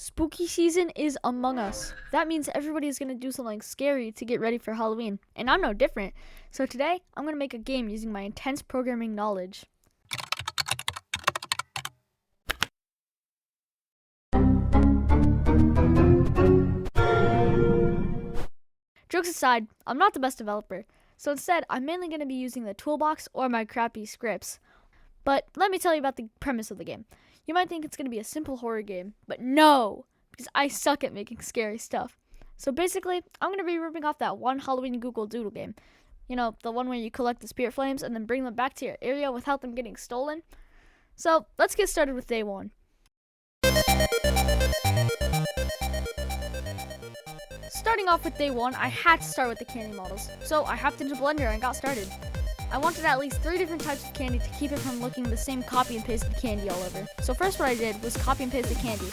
Spooky season is among us. That means everybody is going to do something scary to get ready for Halloween, and I'm no different. So today, I'm going to make a game using my intense programming knowledge. Jokes aside, I'm not the best developer, so instead, I'm mainly going to be using the toolbox or my crappy scripts. But let me tell you about the premise of the game. You might think it's going to be a simple horror game, but no, because I suck at making scary stuff. So basically, I'm going to be ripping off that one Halloween Google Doodle game. You know, the one where you collect the spirit flames and then bring them back to your area without them getting stolen. So let's get started with day one. Starting off with day one, I had to start with the candy models. So I hopped into Blender and got started. I wanted at least 3 different types of candy to keep it from looking the same copy and pasted candy all over. So first what I did was copy and paste the candy.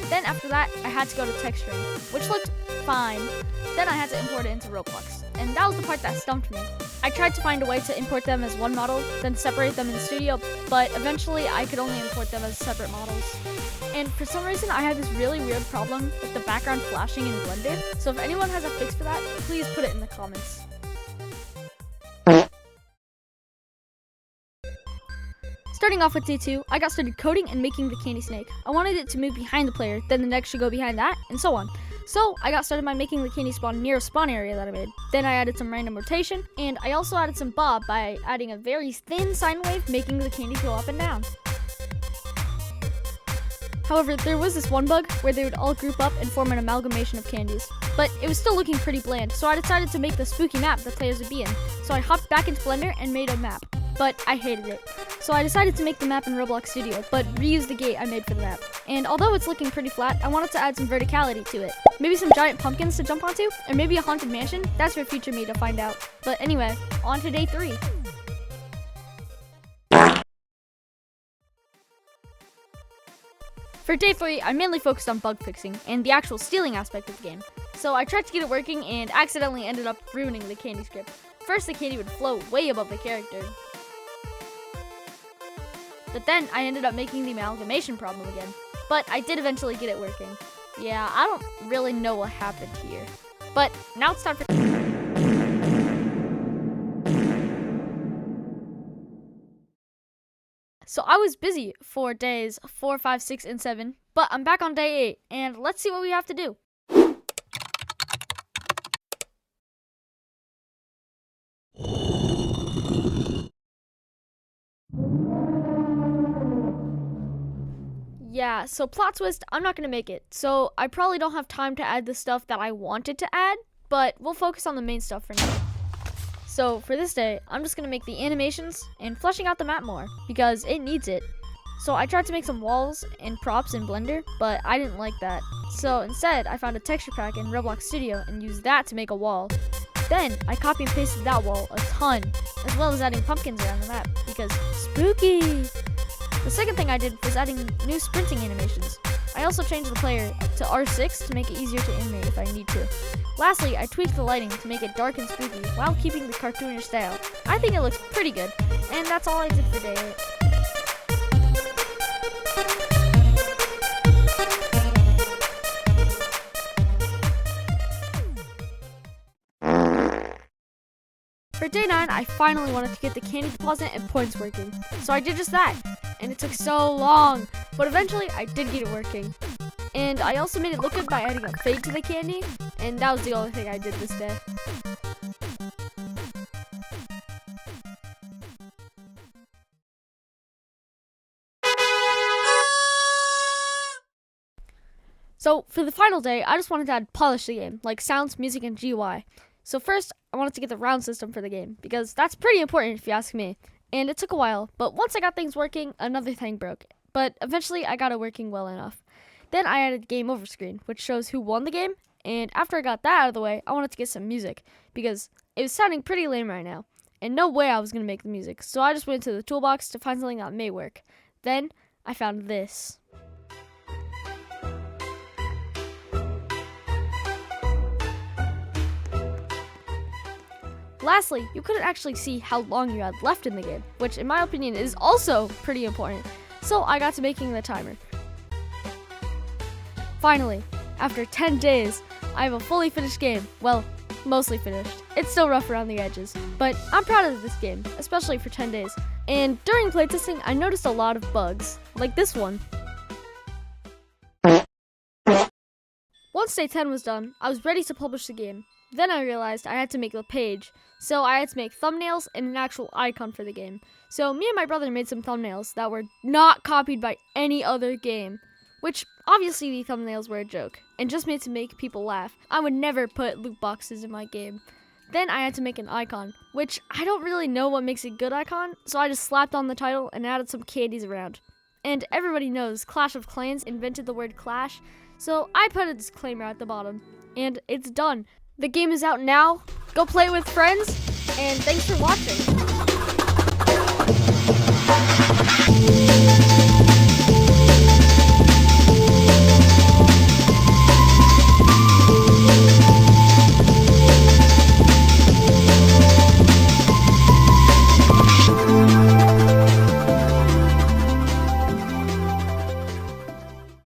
Then after that, I had to go to texturing, which looked fine. Then I had to import it into Roblox. And that was the part that stumped me. I tried to find a way to import them as one model, then separate them in the studio, but eventually I could only import them as separate models. And for some reason, I had this really weird problem with the background flashing in Blender. So if anyone has a fix for that, please put it in the comments. Starting off with day 2, I got started coding and making the candy snake. I wanted it to move behind the player, then the next should go behind that, and so on. So I got started by making the candy spawn near a spawn area that I made. Then I added some random rotation, and I also added some bob by adding a very thin sine wave, making the candy go up and down. However, there was this one bug where they would all group up and form an amalgamation of candies. But it was still looking pretty bland, so I decided to make the spooky map the players would be in. So I hopped back into Blender and made a map, but I hated it. So I decided to make the map in Roblox Studio, but reuse the gate I made for the map. And although it's looking pretty flat, I wanted to add some verticality to it. Maybe some giant pumpkins to jump onto, or maybe a haunted mansion. That's for future me to find out. But anyway, on to day 3. For day 3, I mainly focused on bug fixing and the actual stealing aspect of the game. So I tried to get it working and accidentally ended up ruining the candy script. First, the candy would float way above the character. But then I ended up making the amalgamation problem again. But I did eventually get it working. Yeah, I don't really know what happened here. But now it's time for... So I was busy for days 4, 5, 6, and 7, but I'm back on day 8, and let's see what we have to do. Yeah, so plot twist, I'm not going to make it, so I probably don't have time to add the stuff that I wanted to add, but we'll focus on the main stuff for now. So for this day, I'm just going to make the animations and fleshing out the map more, because it needs it. So I tried to make some walls and props in Blender, but I didn't like that. So instead, I found a texture pack in Roblox Studio and used that to make a wall. Then I copy and pasted that wall a ton, as well as adding pumpkins around the map, because spooky! The second thing I did was adding new sprinting animations. I also changed the player to R6 to make it easier to animate if I need to. Lastly, I tweaked the lighting to make it dark and spooky while keeping the cartoonish style. I think it looks pretty good, and that's all I did for day 8. For day 9, I finally wanted to get the candy deposit and points working, so I did just that, and it took so long, but eventually I did get it working. And I also made it look good by adding a fade to the candy, and that was the only thing I did this day. So for the final day, I just wanted to add polish to the game, like sounds, music, and GUI. So first, I wanted to get the round system for the game, because that's pretty important if you ask me. And it took a while, but once I got things working, another thing broke. But eventually, I got it working well enough. Then I added game over screen, which shows who won the game. And after I got that out of the way, I wanted to get some music, because it was sounding pretty lame right now. And no way I was going to make the music, so I just went to the toolbox to find something that may work. Then, I found this. Lastly, you couldn't actually see how long you had left in the game, which in my opinion is also pretty important. so I got to making the timer. Finally, after 10 days, I have a fully finished game. Well, mostly finished. It's still rough around the edges, but I'm proud of this game, especially for 10 days. And during playtesting, I noticed a lot of bugs, like this one. Once day 10 was done, I was ready to publish the game. Then I realized I had to make the page, so I had to make thumbnails and an actual icon for the game. So me and my brother made some thumbnails that were not copied by any other game, which obviously the thumbnails were a joke, and just made to make people laugh. I would never put loot boxes in my game. Then I had to make an icon, which I don't really know what makes a good icon, so I just slapped on the title and added some candies around. And everybody knows Clash of Clans invented the word clash, so I put a disclaimer at the bottom, and it's done. The game is out now. Go play it with friends, and thanks for watching.